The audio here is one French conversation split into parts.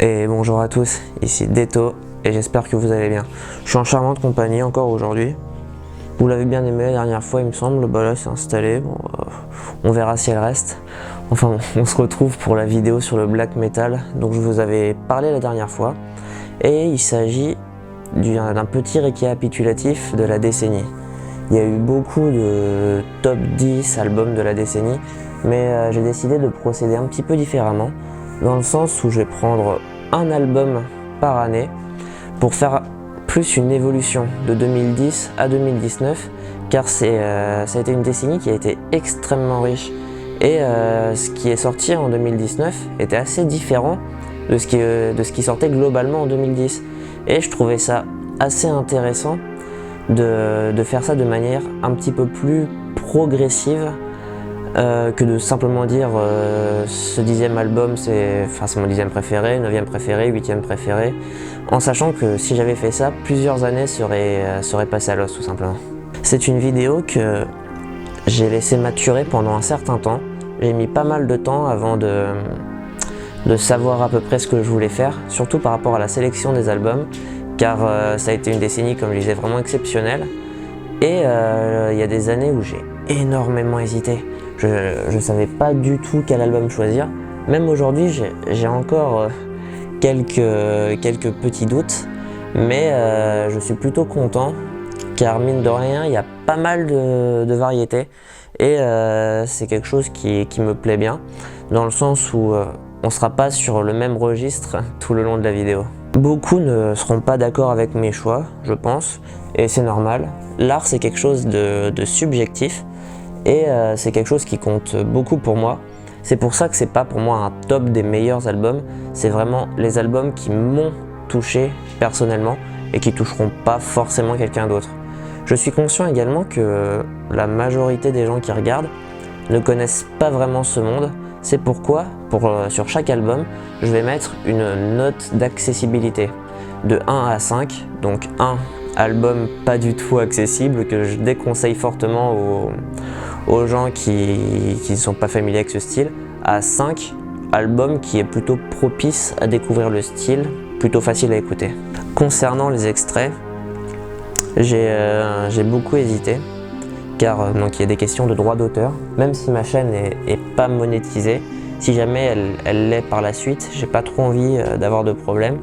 Et bonjour à tous, ici Deto et j'espère que vous allez bien. Je suis en charmante compagnie encore aujourd'hui. Vous l'avez bien aimé la dernière fois il me semble, bah là c'est installé, bon, on verra si elle reste. Enfin on se retrouve pour la vidéo sur le black metal dont je vous avais parlé la dernière fois. Et il s'agit d'un petit récapitulatif de la décennie. Il y a eu beaucoup de top 10 albums de la décennie, mais j'ai décidé de procéder un petit peu différemment, dans le sens où je vais prendre un album par année pour faire plus une évolution de 2010 à 2019, car ça a été une décennie qui a été extrêmement riche. Et ce qui est sorti en 2019 était assez différent de ce qui sortait globalement en 2010. Et je trouvais ça assez intéressant de faire ça de manière un petit peu plus progressive que de simplement dire ce 10e album c'est mon 10e préféré, 9e préféré, 8e préféré, en sachant que si j'avais fait ça, plusieurs années seraient passées à l'os tout simplement. C'est une vidéo que j'ai laissé maturer pendant un certain temps. J'ai mis pas mal de temps avant de savoir à peu près ce que je voulais faire, surtout par rapport à la sélection des albums, car ça a été une décennie, comme je disais, vraiment exceptionnelle. Et il y a des années où j'ai énormément hésité. Je ne savais pas du tout quel album choisir. Même aujourd'hui, j'ai encore quelques petits doutes, mais je suis plutôt content, car mine de rien, il y a pas mal de variétés. Et c'est quelque chose qui me plaît bien, dans le sens où on ne sera pas sur le même registre tout le long de la vidéo. Beaucoup ne seront pas d'accord avec mes choix, je pense, et c'est normal. L'art, c'est quelque chose de subjectif, et c'est quelque chose qui compte beaucoup pour moi. C'est pour ça que c'est pas pour moi un top des meilleurs albums, c'est vraiment les albums qui m'ont touché personnellement et qui toucheront pas forcément quelqu'un d'autre. Je suis conscient également que la majorité des gens qui regardent ne connaissent pas vraiment ce monde. C'est pourquoi, sur chaque album, je vais mettre une note d'accessibilité de 1 à 5. Donc 1, album pas du tout accessible, que je déconseille fortement aux gens qui ne sont pas familiers avec ce style, à 5, album qui est plutôt propice à découvrir le style, plutôt facile à écouter. Concernant les extraits, j'ai beaucoup hésité, car donc, il y a des questions de droit d'auteur. Même si ma chaîne est pas monétisée, si jamais elle l'est par la suite, j'ai pas trop envie d'avoir de problème,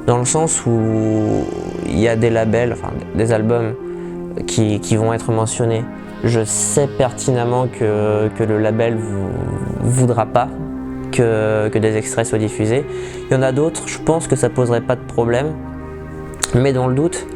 dans le sens où il y a des labels, enfin des albums qui vont être mentionnés. Je sais pertinemment que le label voudra pas que des extraits soient diffusés. Il y en a d'autres, je pense que ça poserait pas de problème, mais dans le doute,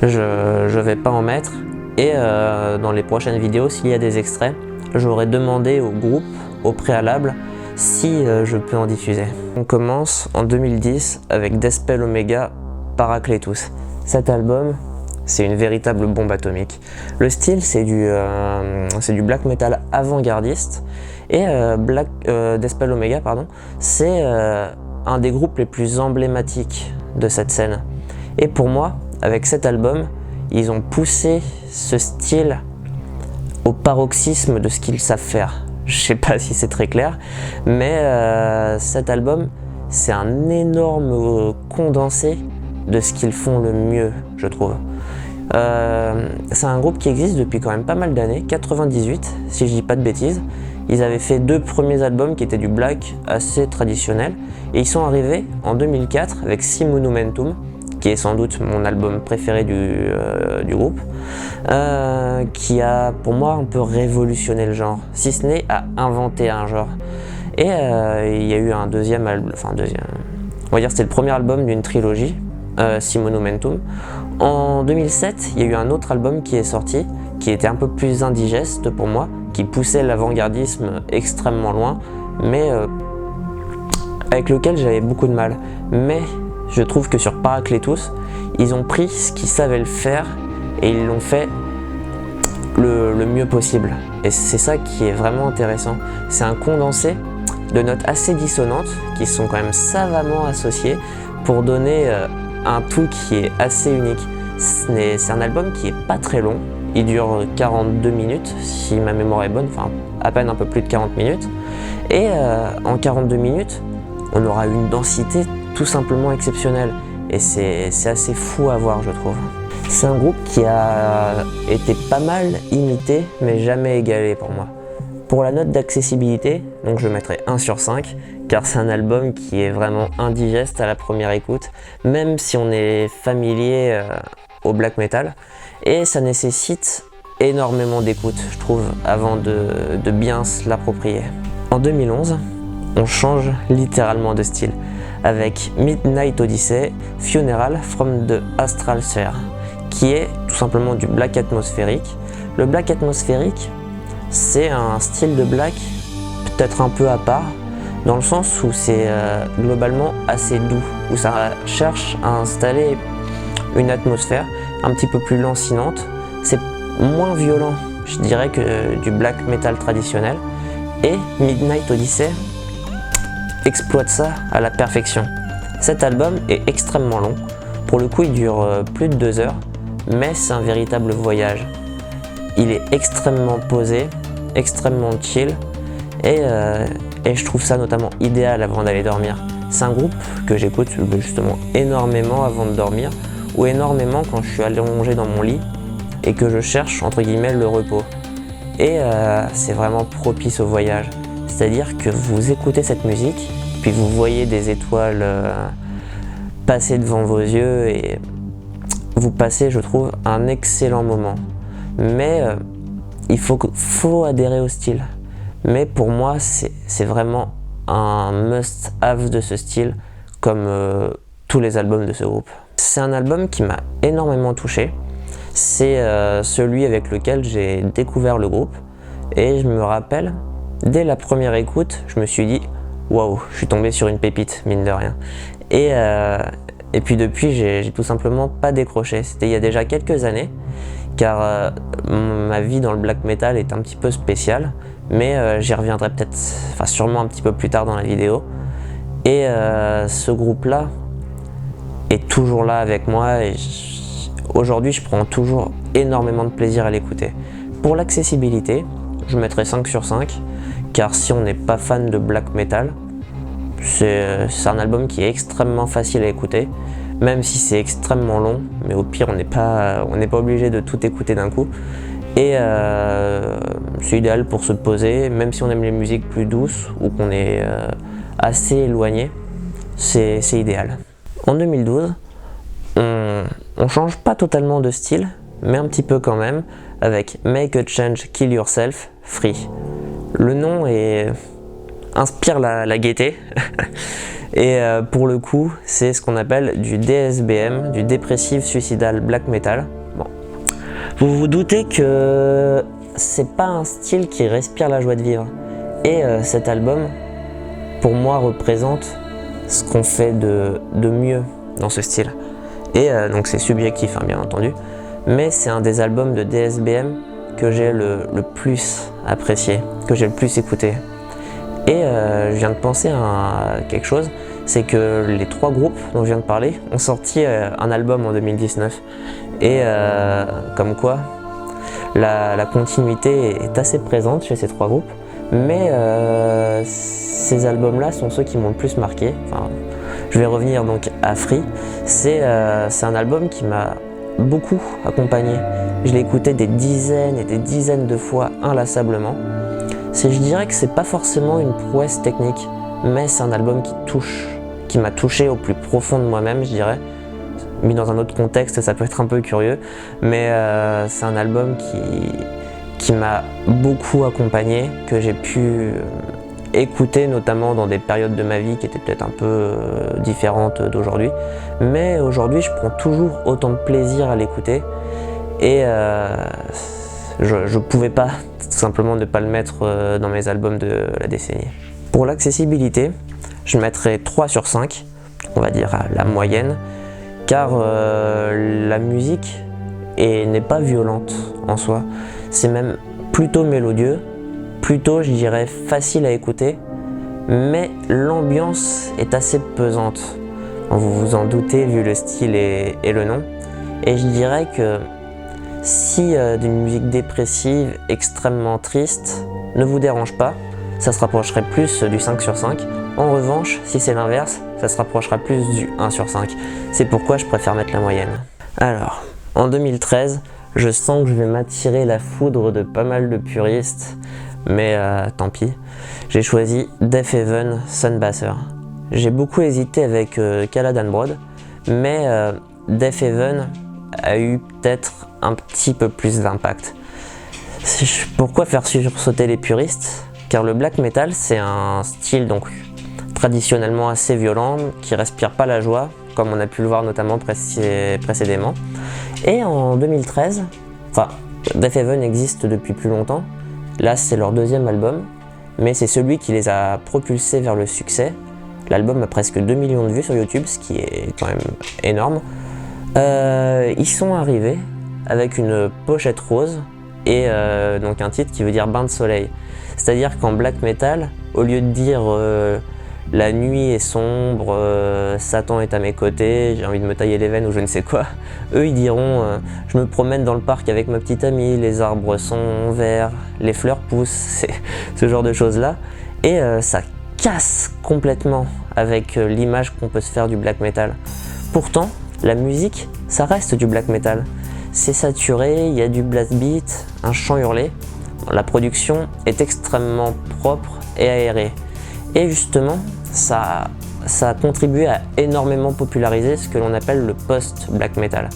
je vais pas en mettre. Et dans les prochaines vidéos, s'il y a des extraits, j'aurais demandé au groupe, au préalable, si je peux en diffuser. On commence en 2010 avec Deathspell Omega Parakletos. Cet album, c'est une véritable bombe atomique. Le style, c'est du black metal avant-gardiste. Et Deathspell Omega, c'est un des groupes les plus emblématiques de cette scène. Et pour moi, avec cet album, ils ont poussé ce style au paroxysme de ce qu'ils savent faire. Je sais pas si c'est très clair, mais cet album, c'est un énorme condensé de ce qu'ils font le mieux, je trouve. C'est un groupe qui existe depuis quand même pas mal d'années, 98 si je dis pas de bêtises. Ils avaient fait 2 premiers albums qui étaient du black assez traditionnel, et ils sont arrivés en 2004 avec Si Monumentum, qui est sans doute mon album préféré du groupe, qui a pour moi un peu révolutionné le genre, si ce n'est à inventer un genre. Et il y a eu un deuxième album, on va dire c'était le premier album d'une trilogie, Si Monumentum. En 2007, il y a eu un autre album qui est sorti, qui était un peu plus indigeste pour moi, qui poussait l'avant-gardisme extrêmement loin, mais avec lequel j'avais beaucoup de mal. Mais je trouve que sur Parakletos, ils ont pris ce qu'ils savaient le faire et ils l'ont fait le mieux possible. Et c'est ça qui est vraiment intéressant. C'est un condensé de notes assez dissonantes qui sont quand même savamment associées pour donner un tout qui est assez unique. C'est un album qui est pas très long. Il dure 42 minutes si ma mémoire est bonne, enfin à peine un peu plus de 40 minutes. Et en 42 minutes, on aura une densité tout simplement exceptionnel. Et c'est assez fou à voir, je trouve. C'est un groupe qui a été pas mal imité, mais jamais égalé pour moi. Pour la note d'accessibilité, donc je mettrai 1 sur 5, car c'est un album qui est vraiment indigeste à la première écoute, même si on est familier au black metal. Et ça nécessite énormément d'écoute, je trouve, avant de bien se l'approprier. En 2011, on change littéralement de style, avec Midnight Odyssey, Funeral from the Astral Sphere, qui est tout simplement du black atmosphérique. Le black atmosphérique, c'est un style de black peut-être un peu à part, dans le sens où c'est globalement assez doux, où ça cherche à installer une atmosphère un petit peu plus lancinante. C'est moins violent, je dirais, que du black metal traditionnel. Et Midnight Odyssey exploite ça à la perfection. Cet album est extrêmement long. Pour le coup, il dure plus de 2 heures, mais c'est un véritable voyage. Il est extrêmement posé, extrêmement chill, et je trouve ça notamment idéal avant d'aller dormir. C'est un groupe que j'écoute justement énormément avant de dormir, ou énormément quand je suis allongé dans mon lit et que je cherche entre guillemets le repos. Et c'est vraiment propice au voyage. C'est-à-dire que vous écoutez cette musique, puis vous voyez des étoiles passer devant vos yeux et vous passez, je trouve, un excellent moment. Mais il faut adhérer au style. Mais pour moi, c'est vraiment un must-have de ce style, comme tous les albums de ce groupe. C'est un album qui m'a énormément touché. C'est celui avec lequel j'ai découvert le groupe. Et je me rappelle, dès la première écoute, je me suis dit « Waouh, je suis tombé sur une pépite, mine de rien ». Et puis depuis, j'ai tout simplement pas décroché. C'était il y a déjà quelques années, car ma vie dans le black metal est un petit peu spéciale, mais j'y reviendrai peut-être, enfin sûrement un petit peu plus tard dans la vidéo. Et ce groupe-là est toujours là avec moi, et aujourd'hui je prends toujours énormément de plaisir à l'écouter. Pour l'accessibilité, je mettrai 5 sur 5, car si on n'est pas fan de black metal, c'est un album qui est extrêmement facile à écouter, même si c'est extrêmement long, mais au pire on n'est pas obligé de tout écouter d'un coup. Et c'est idéal pour se poser, même si on aime les musiques plus douces ou qu'on est assez éloigné, c'est idéal. En 2012, on change pas totalement de style, mais un petit peu quand même, avec Make a Change, Kill Yourself, Free. Le nom inspire la gaieté, et pour le coup, c'est ce qu'on appelle du DSBM, du Depressive Suicidal Black Metal. Bon. Vous vous doutez que c'est pas un style qui respire la joie de vivre, et cet album, pour moi, représente ce qu'on fait de mieux dans ce style. Et donc c'est subjectif, hein, bien entendu, mais c'est un des albums de DSBM que j'ai le plus apprécié, que j'ai le plus écouté. Et je viens de penser à quelque chose, c'est que les 3 groupes dont je viens de parler ont sorti un album en 2019. Et comme quoi, la continuité est assez présente chez ces 3 groupes, mais ces albums-là sont ceux qui m'ont le plus marqué. Enfin, je vais revenir donc à Free. C'est un album qui m'a beaucoup accompagné. Je l'ai écouté des dizaines et des dizaines de fois inlassablement. Je dirais que c'est pas forcément une prouesse technique, mais c'est un album qui m'a touché au plus profond de moi-même, je dirais. Mis dans un autre contexte, ça peut être un peu curieux, mais c'est un album qui m'a beaucoup accompagné, que j'ai pu écouter notamment dans des périodes de ma vie qui étaient peut-être un peu différentes d'aujourd'hui. Mais aujourd'hui, je prends toujours autant de plaisir à l'écouter, et je pouvais pas tout simplement ne pas le mettre dans mes albums de la décennie. Pour l'accessibilité, je mettrai 3 sur 5, on va dire la moyenne, car la musique n'est pas violente en soi, c'est même plutôt mélodieux, plutôt je dirais facile à écouter, mais l'ambiance est assez pesante. Vous vous en doutez vu le style et le nom, et je dirais que si d'une musique dépressive, extrêmement triste, ne vous dérange pas, ça se rapprocherait plus du 5 sur 5. En revanche, si c'est l'inverse, ça se rapprochera plus du 1 sur 5. C'est pourquoi je préfère mettre la moyenne. Alors, en 2013, je sens que je vais m'attirer la foudre de pas mal de puristes, mais tant pis. J'ai choisi Deaf Heaven Sunbasser. J'ai beaucoup hésité avec Caladan Broad, mais Deaf Heaven a eu peut-être un petit peu plus d'impact. Pourquoi faire sursauter les puristes? Car le black metal, c'est un style donc traditionnellement assez violent, qui respire pas la joie, comme on a pu le voir notamment précédemment. Et en 2013, enfin, Deaf Heaven existe depuis plus longtemps. Là, c'est leur deuxième album, mais c'est celui qui les a propulsés vers le succès. L'album a presque 2 millions de vues sur YouTube, ce qui est quand même énorme. Ils sont arrivés avec une pochette rose et donc un titre qui veut dire bain de soleil. C'est-à-dire qu'en black metal, au lieu de dire la nuit est sombre, Satan est à mes côtés, j'ai envie de me tailler les veines ou je ne sais quoi, eux ils diront je me promène dans le parc avec ma petite amie, les arbres sont verts, les fleurs poussent, c'est ce genre de choses là. Et ça casse complètement avec l'image qu'on peut se faire du black metal. Pourtant, la musique, ça reste du black metal. C'est saturé, il y a du blast beat, un chant hurlé. La production est extrêmement propre et aérée. Et justement, ça a contribué à énormément populariser ce que l'on appelle le post-black metal,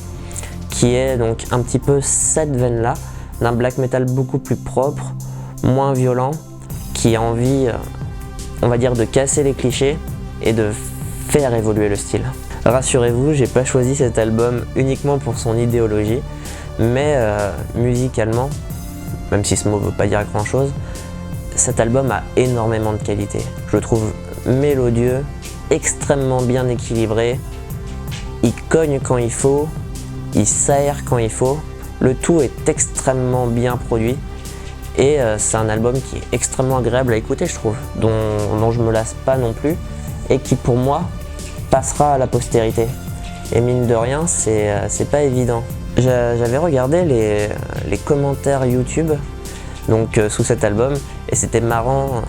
qui est donc un petit peu cette veine-là, d'un black metal beaucoup plus propre, moins violent, qui a envie, on va dire, de casser les clichés et de faire évoluer le style. Rassurez-vous, j'ai pas choisi cet album uniquement pour son idéologie, mais musicalement, même si ce mot veut pas dire grand chose, cet album a énormément de qualité. Je le trouve mélodieux, extrêmement bien équilibré, il cogne quand il faut, il s'aère quand il faut, le tout est extrêmement bien produit et c'est un album qui est extrêmement agréable à écouter, je trouve, dont je me lasse pas non plus et qui pour moi passera à la postérité. Et mine de rien, c'est pas évident. J'avais regardé les commentaires YouTube donc sous cet album et c'était marrant,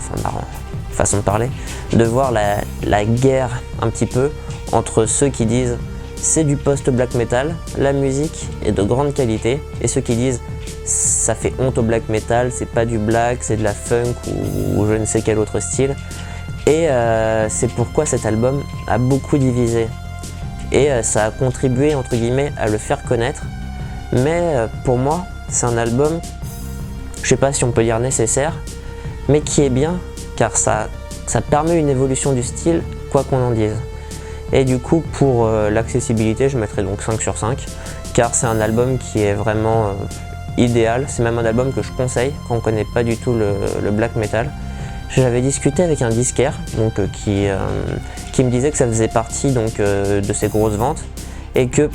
façon de parler, de voir la guerre un petit peu entre ceux qui disent c'est du post-black metal, la musique est de grande qualité, et ceux qui disent ça fait honte au black metal, c'est pas du black, c'est de la funk ou je ne sais quel autre style. Et c'est pourquoi cet album a beaucoup divisé. Et ça a contribué entre guillemets à le faire connaître. Mais pour moi, c'est un album, je sais pas si on peut dire nécessaire, mais qui est bien car ça permet une évolution du style, quoi qu'on en dise. Et du coup, pour l'accessibilité, je mettrai donc 5 sur 5, car c'est un album qui est vraiment idéal. C'est même un album que je conseille quand on ne connaît pas du tout le black metal. J'avais discuté avec un disquaire donc, qui me disait que ça faisait partie donc, de ses grosses ventes et que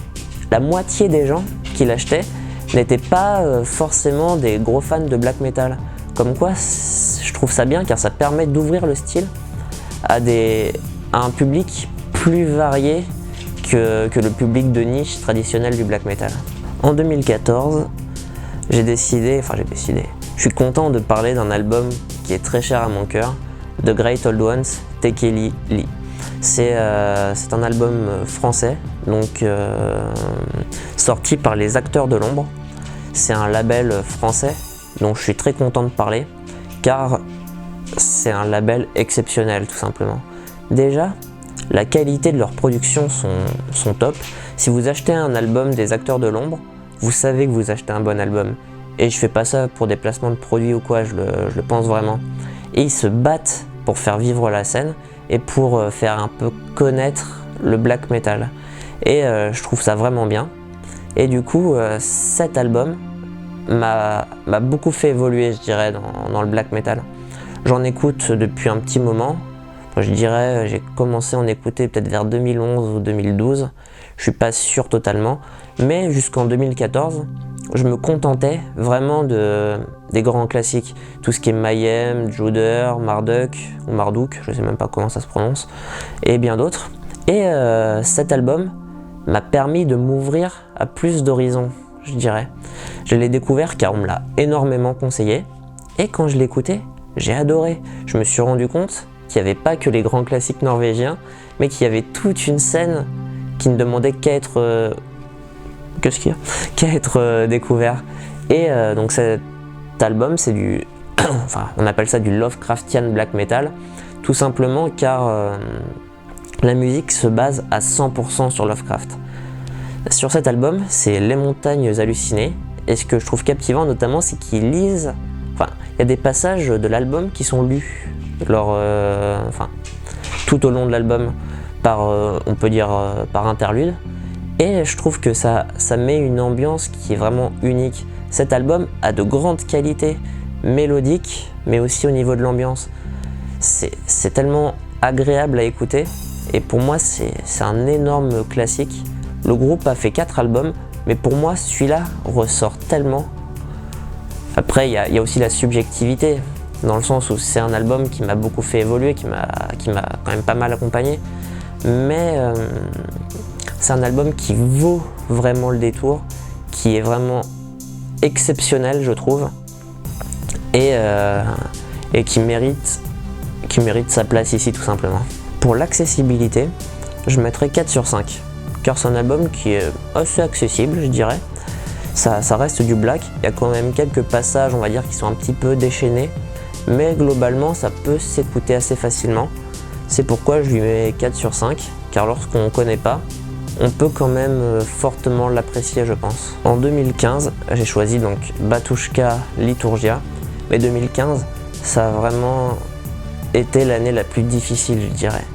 la moitié des gens qui l'achetaient n'étaient pas forcément des gros fans de black metal. Comme quoi, je trouve ça bien car ça permet d'ouvrir le style à un public plus varié que le public de niche traditionnel du black metal. En 2014, je suis content de parler d'un album qui est très cher à mon cœur, The Great Old Ones, Tekeli Lee. C'est un album français, donc sorti par les Acteurs de l'Ombre. C'est un label français dont je suis très content de parler, car c'est un label exceptionnel tout simplement. Déjà, la qualité de leurs productions sont top. Si vous achetez un album des Acteurs de l'Ombre, vous savez que vous achetez un bon album. Et je fais pas ça pour des placements de produits ou quoi, je le pense vraiment. Et ils se battent pour faire vivre la scène et pour faire un peu connaître le black metal. Et je trouve ça vraiment bien. Et du coup, cet album m'a beaucoup fait évoluer, je dirais, dans le black metal. J'en écoute depuis un petit moment. Je dirais, j'ai commencé à en écouter peut-être vers 2011 ou 2012. Je suis pas sûr totalement. Mais jusqu'en 2014, je me contentais vraiment des grands classiques. Tout ce qui est Mayhem, Juder, Marduk, ou Marduk, je sais même pas comment ça se prononce, et bien d'autres. Et cet album m'a permis de m'ouvrir à plus d'horizons, je dirais. Je l'ai découvert car on me l'a énormément conseillé. Et quand je l'écoutais, j'ai adoré. Je me suis rendu compte qu'il n'y avait pas que les grands classiques norvégiens, mais qu'il y avait toute une scène qui ne demandait qu'à être découvert. Et donc cet album, c'est du enfin, on appelle ça du Lovecraftian black metal, tout simplement car la musique se base à 100% sur Lovecraft. Sur cet album, c'est Les Montagnes Hallucinées, et ce que je trouve captivant notamment, c'est qu'ils lisent, enfin, il y a des passages de l'album qui sont lus tout au long de l'album par, on peut dire, par interlude, et je trouve que ça met une ambiance qui est vraiment unique. Cet album a de grandes qualités mélodiques, mais aussi au niveau de l'ambiance. C'est tellement agréable à écouter, et pour moi c'est un énorme classique. Le groupe a fait 4 albums, mais pour moi celui-là ressort tellement. Après il y a aussi la subjectivité, dans le sens où c'est un album qui m'a beaucoup fait évoluer, qui m'a quand même pas mal accompagné, mais c'est un album qui vaut vraiment le détour, qui est vraiment exceptionnel je trouve, et qui mérite sa place ici tout simplement. Pour l'accessibilité, je mettrais 4 sur 5, car c'est un album qui est assez accessible je dirais. Ça reste du black, il y a quand même quelques passages on va dire qui sont un petit peu déchaînés, mais globalement ça peut s'écouter assez facilement. C'est pourquoi je lui mets 4 sur 5, car lorsqu'on ne connaît pas, on peut quand même fortement l'apprécier je pense. En 2015, j'ai choisi donc Batushka Liturgia, mais 2015 ça a vraiment été l'année la plus difficile je dirais,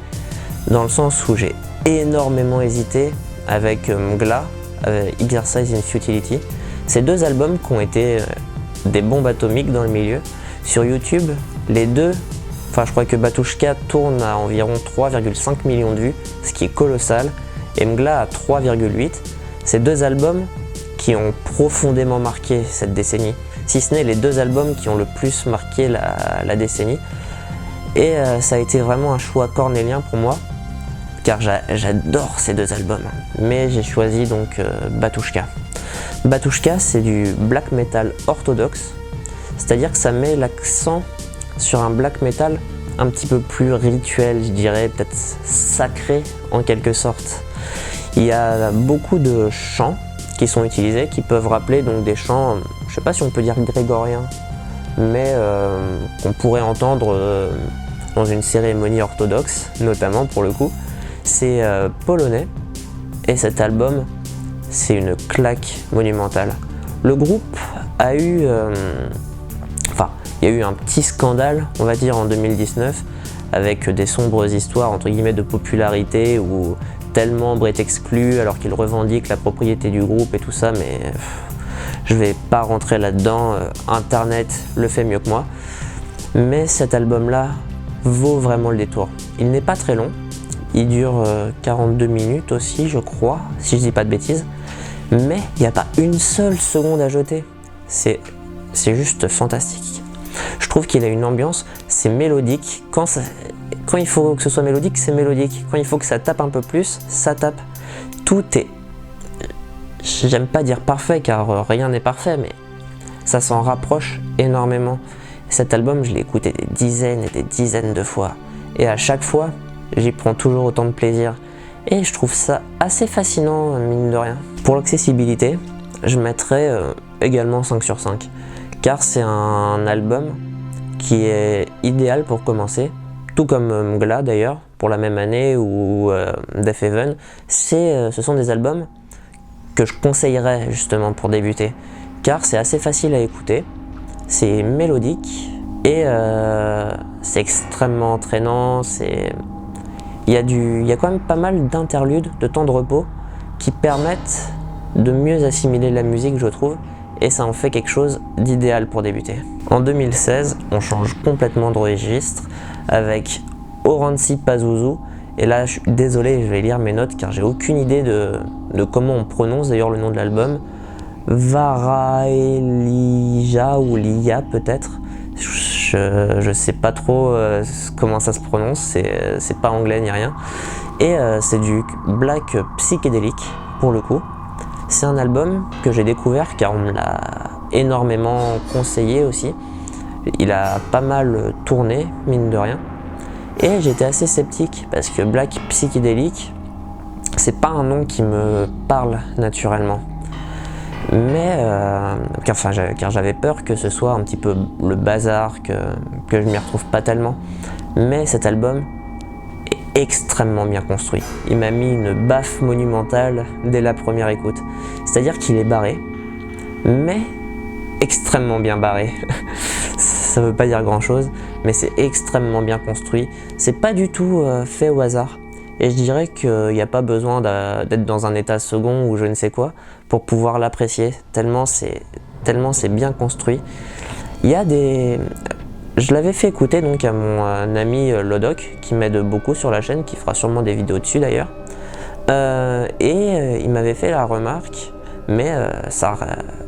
dans le sens où j'ai énormément hésité avec Mgla, Exercise in Futility. Ces 2 albums qui ont été des bombes atomiques dans le milieu. Sur YouTube, les deux, enfin je crois que Batushka tourne à environ 3,5 millions de vues, ce qui est colossal, et Mgla à 3,8. Ces 2 albums qui ont profondément marqué cette décennie, si ce n'est les 2 albums qui ont le plus marqué la décennie. Et ça a été vraiment un choix cornélien pour moi, car j'adore ces 2 albums, mais j'ai choisi donc Batushka. Batushka, c'est du black metal orthodoxe, c'est-à-dire que ça met l'accent sur un black metal un petit peu plus rituel, je dirais, peut-être sacré en quelque sorte. Il y a beaucoup de chants qui sont utilisés, qui peuvent rappeler donc des chants, je sais pas si on peut dire grégoriens, mais qu'on pourrait entendre dans une cérémonie orthodoxe, notamment pour le coup. C'est polonais, et cet album, c'est une claque monumentale. Le groupe a eu, il y a eu un petit scandale, on va dire, en 2019, avec des sombres histoires, entre guillemets, de popularité, où tel membre est exclu alors qu'il revendique la propriété du groupe et tout ça, mais je vais pas rentrer là-dedans, Internet le fait mieux que moi. Mais cet album-là vaut vraiment le détour. Il n'est pas très long, il dure 42 minutes aussi, je crois, si je dis pas de bêtises, mais il n'y a pas une seule seconde à jeter. C'est juste fantastique. Je trouve qu'il a une ambiance, c'est mélodique. Quand il faut que ce soit mélodique, c'est mélodique. Quand il faut que ça tape un peu plus, ça tape. Tout est... J'aime pas dire parfait, car rien n'est parfait, mais ça s'en rapproche énormément. Cet album, je l'ai écouté des dizaines et des dizaines de fois. Et à chaque fois, j'y prends toujours autant de plaisir. Et je trouve ça assez fascinant, mine de rien. Pour l'accessibilité, je mettrais également 5 sur 5. Car c'est un album qui est idéal pour commencer, tout comme Mgla d'ailleurs, pour la même année, ou Death Heaven. Ce sont des albums que je conseillerais justement pour débuter, car c'est assez facile à écouter, c'est mélodique, et c'est extrêmement entraînant. Il y a quand même pas mal d'interludes, de temps de repos, qui permettent de mieux assimiler la musique, je trouve, et ça en fait quelque chose d'idéal pour débuter. En 2016, on change complètement de registre avec Oranssi Pazuzu, et là je suis désolé, je vais lire mes notes car j'ai aucune idée de comment on prononce d'ailleurs le nom de l'album. Varaelija ou Lia peut-être, je sais pas trop comment ça se prononce, c'est pas anglais ni rien, et c'est du black psychédélique pour le coup. C'est un album que j'ai découvert car on me l'a énormément conseillé aussi. Il a pas mal tourné, mine de rien. Et j'étais assez sceptique parce que Black Psychédélique, c'est pas un nom qui me parle naturellement. Mais car j'avais peur que ce soit un petit peu le bazar, que je m'y retrouve pas tellement. Mais cet album est extrêmement bien construit. Il m'a mis une baffe monumentale dès la première écoute. C'est-à-dire qu'il est barré, mais extrêmement bien barré. Ça veut pas dire grand chose, mais c'est extrêmement bien construit. C'est pas du tout fait au hasard. Et je dirais qu'il n'y a pas besoin d'être dans un état second ou je ne sais quoi pour pouvoir l'apprécier, tellement c'est bien construit. Il y a des... Je l'avais fait écouter donc à mon ami Lodoc, qui m'aide beaucoup sur la chaîne, qui fera sûrement des vidéos dessus d'ailleurs. Il m'avait fait la remarque, mais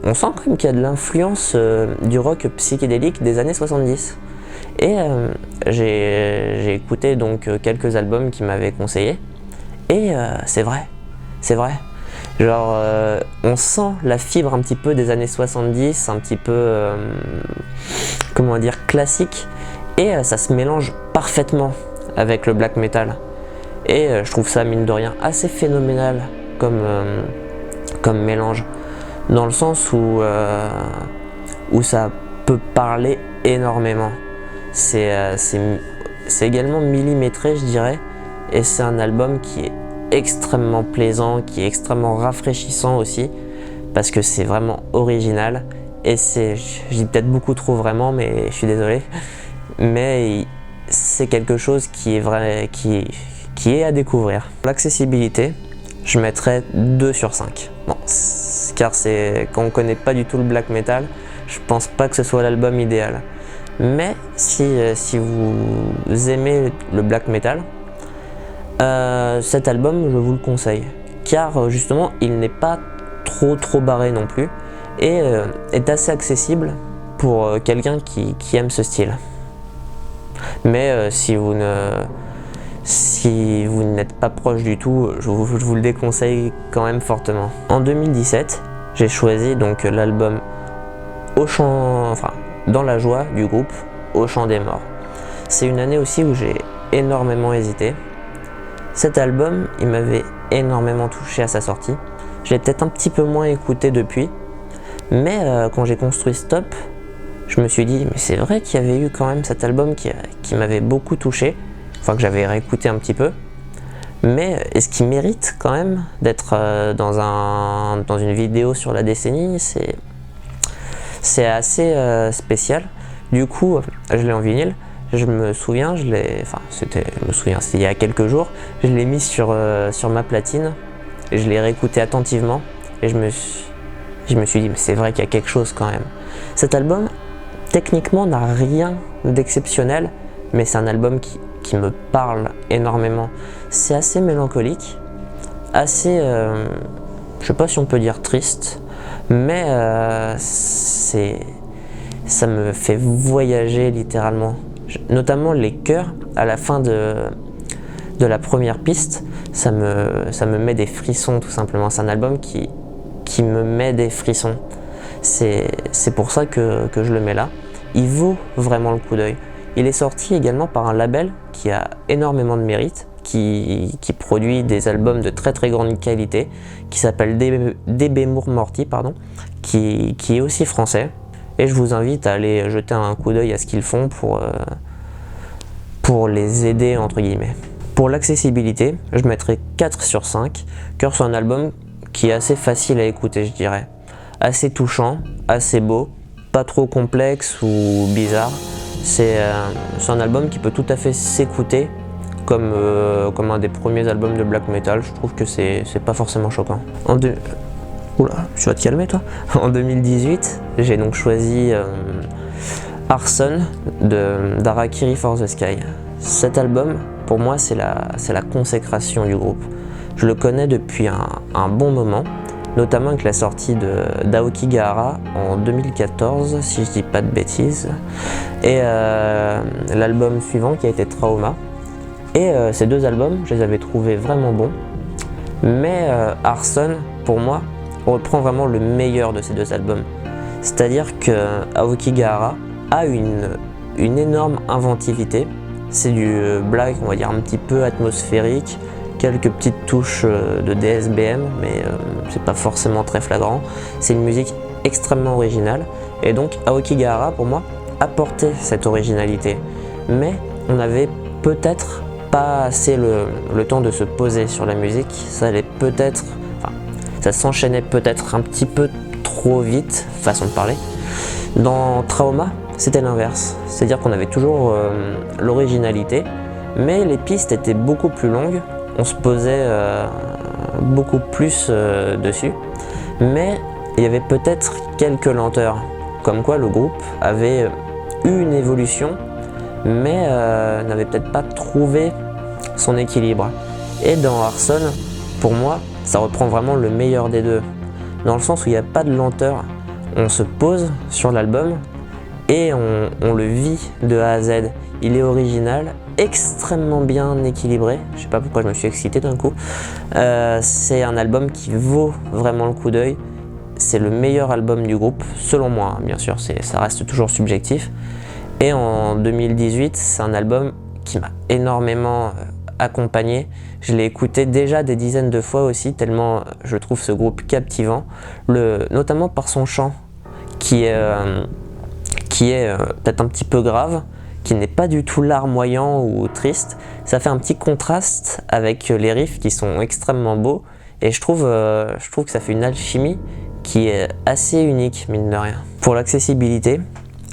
on sent quand même qu'il y a de l'influence du rock psychédélique des années 70. Et j'ai écouté donc quelques albums qu'il m'avait conseillés, et c'est vrai. Genre, on sent la fibre un petit peu des années 70, un petit peu, comment dire, classique, et ça se mélange parfaitement avec le black metal. Et je trouve ça, mine de rien, assez phénoménal comme mélange, dans le sens où ça peut parler énormément. C'est également millimétré, je dirais, et c'est un album qui est extrêmement plaisant, qui est extrêmement rafraîchissant aussi, parce que c'est vraiment original, et je dis peut-être beaucoup trop vraiment, mais je suis désolé, mais c'est quelque chose qui est vrai, qui est à découvrir. L'accessibilité, je mettrais 2 sur 5. Bon, car quand on connaît pas du tout le black metal, je pense pas que ce soit l'album idéal. Mais si vous aimez le black metal, cet album je vous le conseille, car justement il n'est pas trop barré non plus, et est assez accessible pour quelqu'un qui aime ce style. Mais si vous n'êtes pas proche du tout, je vous le déconseille quand même fortement. En 2017, j'ai choisi donc l'album Dans la joie du groupe Au chant des morts. C'est une année aussi où j'ai énormément hésité. Cet album, il m'avait énormément touché à sa sortie. Je l'ai peut-être un petit peu moins écouté depuis, mais quand j'ai construit Stop, je me suis dit, mais c'est vrai qu'il y avait eu quand même cet album qui m'avait beaucoup touché, enfin que j'avais réécouté un petit peu, mais est-ce qu'il mérite quand même d'être dans une vidéo sur la décennie? C'est assez spécial. Du coup, je l'ai en vinyle. Je me souviens, c'était il y a quelques jours, je l'ai mis sur ma platine et je l'ai réécouté attentivement, et je me suis dit, mais c'est vrai qu'il y a quelque chose quand même. Cet album, techniquement, n'a rien d'exceptionnel, mais c'est un album qui me parle énormément. C'est assez mélancolique, assez, je sais pas si on peut dire triste, mais ça me fait voyager littéralement. Notamment les chœurs à la fin de la première piste, ça me met des frissons tout simplement. C'est un album qui me met des frissons. C'est pour ça que je le mets là. Il vaut vraiment le coup d'œil. Il est sorti également par un label qui a énormément de mérite, qui produit des albums de très grande qualité, qui s'appelle DB Morty, qui est aussi français. Et je vous invite à aller jeter un coup d'œil à ce qu'ils font pour les aider entre guillemets. Pour l'accessibilité, je mettrai 4 sur 5, car c'est un album qui est assez facile à écouter, je dirais. Assez touchant, assez beau, pas trop complexe ou bizarre. C'est un album qui peut tout à fait s'écouter comme un des premiers albums de black metal. Je trouve que c'est pas forcément choquant. Oula, tu vas te calmer toi. En 2018, j'ai donc choisi Arson d'Harakiri for the Sky. Cet album, pour moi, c'est la consécration du groupe. Je le connais depuis un bon moment, notamment avec la sortie d'Aokigahara en 2014, si je dis pas de bêtises, et l'album suivant qui a été Trauma. Et ces deux albums, je les avais trouvés vraiment bons, mais Arson, pour moi, reprend vraiment le meilleur de ces deux albums. C'est-à-dire que Aokigahara a une énorme inventivité c'est du black, on va dire un petit peu atmosphérique, quelques petites touches de DSBM, mais c'est pas forcément très flagrant. C'est une musique extrêmement originale, et donc Aokigahara pour moi apportait cette originalité, mais on avait peut-être pas assez le temps de se poser sur la musique. Ça allait peut-être, enfin, ça s'enchaînait peut-être un petit peu trop vite, façon de parler. Dans Trauma, c'était l'inverse, c'est-à-dire qu'on avait toujours l'originalité, mais les pistes étaient beaucoup plus longues, on se posait beaucoup plus dessus, mais il y avait peut-être quelques lenteurs, comme quoi le groupe avait eu une évolution, mais n'avait peut-être pas trouvé son équilibre. Et dans Arson, pour moi, ça reprend vraiment le meilleur des deux, dans le sens où il n'y a pas de lenteur, on se pose sur l'album et on le vit de A à Z. Il est original, extrêmement bien équilibré, je sais pas pourquoi je me suis excité d'un coup. C'est un album qui vaut vraiment le coup d'œil, c'est le meilleur album du groupe, selon moi, bien sûr, ça reste toujours subjectif. Et en 2018, c'est un album qui m'a énormément accompagné. Je l'ai écouté déjà des dizaines de fois aussi, tellement je trouve ce groupe captivant, notamment par son chant, qui est peut-être un petit peu grave, qui n'est pas du tout larmoyant ou triste. Ça fait un petit contraste avec les riffs qui sont extrêmement beaux, et je trouve que ça fait une alchimie qui est assez unique, mine de rien. Pour l'accessibilité,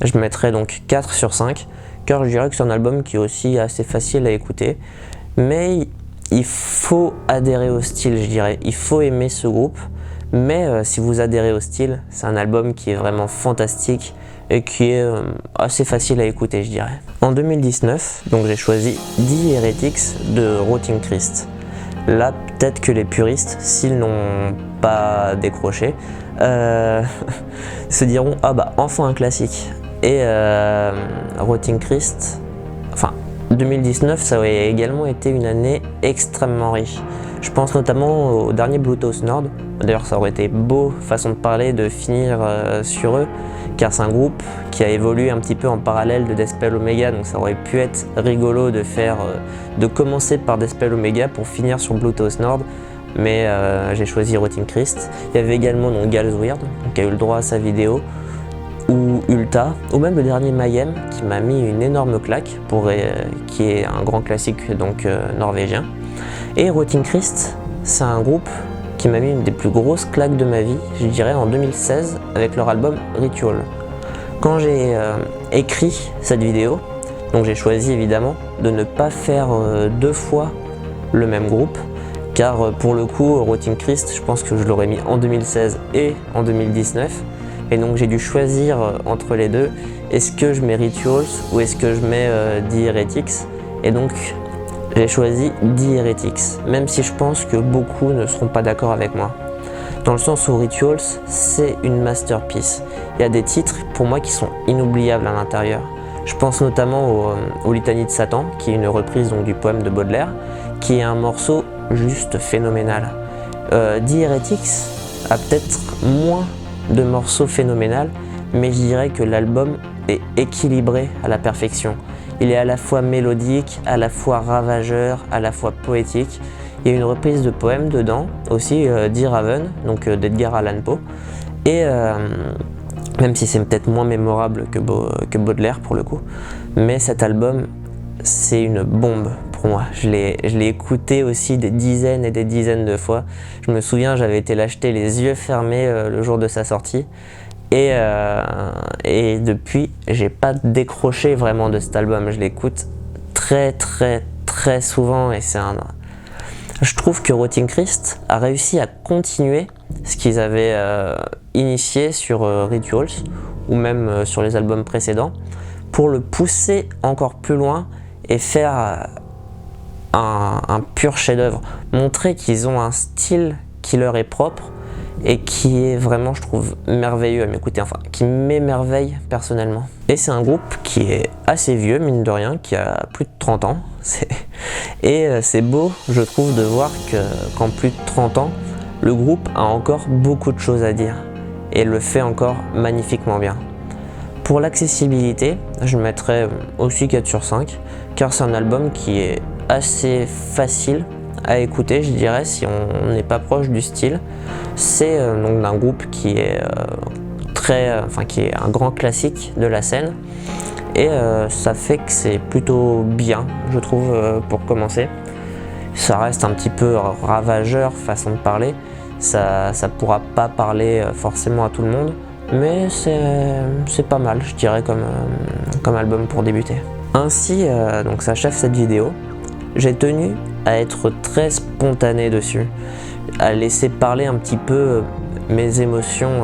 je mettrais donc 4 sur 5, car je dirais que c'est un album qui est aussi assez facile à écouter, mais il faut adhérer au style, je dirais. Il faut aimer ce groupe, mais si vous adhérez au style, c'est un album qui est vraiment fantastique et qui est assez facile à écouter, je dirais. En 2019, donc j'ai choisi The Heretics de Rotting Christ. Là, peut-être que les puristes, s'ils n'ont pas décroché, se diront « Ah bah, enfin un classique !» Et Rotting Christ, enfin 2019, ça a également été une année extrêmement riche. Je pense notamment au dernier Bluetooth Nord. D'ailleurs, ça aurait été beau, façon de parler, de finir sur eux, car c'est un groupe qui a évolué un petit peu en parallèle de Deathspell Omega, donc ça aurait pu être rigolo de commencer par Deathspell Omega pour finir sur Bluetooth Nord, mais j'ai choisi Rotting Christ. Il y avait également donc Gals Weird, qui a eu le droit à sa vidéo, ou Ulta, ou même le dernier Mayhem qui m'a mis une énorme claque, qui est un grand classique donc norvégien. Et Rotting Christ, c'est un groupe qui m'a mis une des plus grosses claques de ma vie, je dirais en 2016, avec leur album Ritual. Quand j'ai écrit cette vidéo, donc j'ai choisi évidemment de ne pas faire deux fois le même groupe, car pour le coup, Rotting Christ, je pense que je l'aurais mis en 2016 et en 2019, et donc j'ai dû choisir entre les deux. Est-ce que je mets Rituals ou est-ce que je mets The Heretics? Et donc j'ai choisi The Heretics, même si je pense que beaucoup ne seront pas d'accord avec moi. Dans le sens où Rituals, c'est une masterpiece. Il y a des titres pour moi qui sont inoubliables à l'intérieur. Je pense notamment au Litanie de Satan, qui est une reprise donc, du poème de Baudelaire, qui est un morceau juste phénoménal. The Heretics a peut-être moins de morceaux phénoménaux, mais je dirais que l'album est équilibré à la perfection. Il est à la fois mélodique, à la fois ravageur, à la fois poétique. Il y a une reprise de poème dedans, aussi Die Raven, donc d'Edgar Allan Poe. Et même si c'est peut-être moins mémorable que Baudelaire pour le coup, mais cet album, c'est une bombe pour moi. Je l'ai écouté aussi des dizaines et des dizaines de fois. Je me souviens, j'avais été l'acheter les yeux fermés le jour de sa sortie. Et depuis, j'ai pas décroché vraiment de cet album. Je l'écoute très souvent et je trouve que Rotting Christ a réussi à continuer ce qu'ils avaient initié sur Rituals ou même sur les albums précédents pour le pousser encore plus loin et faire un pur chef-d'œuvre. Montrer qu'ils ont un style qui leur est propre et qui est vraiment, je trouve, merveilleux à m'écouter, enfin, qui m'émerveille personnellement. Et c'est un groupe qui est assez vieux, mine de rien, qui a plus de 30 ans. Et c'est beau, je trouve, de voir qu'en plus de 30 ans, le groupe a encore beaucoup de choses à dire et le fait encore magnifiquement bien. Pour l'accessibilité, je mettrais aussi 4 sur 5, car c'est un album qui est assez facile à écouter, je dirais, si on n'est pas proche du style. C'est donc d'un groupe qui est qui est un grand classique de la scène, et ça fait que c'est plutôt bien, je trouve, pour commencer. Ça reste un petit peu ravageur façon de parler, ça pourra pas parler forcément à tout le monde, mais c'est pas mal, je dirais, comme album pour débuter. Ainsi donc s'achève cette vidéo. J'ai tenu à être très spontané dessus, à laisser parler un petit peu mes émotions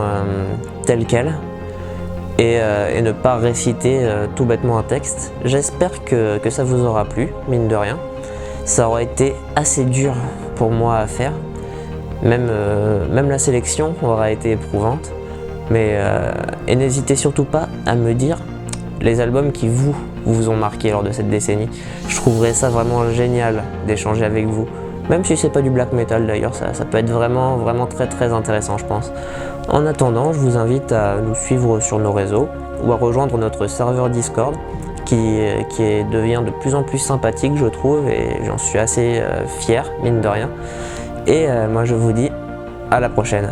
telles quelles, et ne pas réciter tout bêtement un texte. J'espère que ça vous aura plu, mine de rien. Ça aura été assez dur pour moi à faire, même la sélection aura été éprouvante, mais et n'hésitez surtout pas à me dire les albums qui vous ont marqué lors de cette décennie. Je trouverais ça vraiment génial d'échanger avec vous. Même si c'est pas du black metal d'ailleurs, ça peut être vraiment très intéressant, je pense. En attendant, je vous invite à nous suivre sur nos réseaux ou à rejoindre notre serveur Discord qui devient de plus en plus sympathique, je trouve, et j'en suis assez fier, mine de rien. Et moi je vous dis à la prochaine.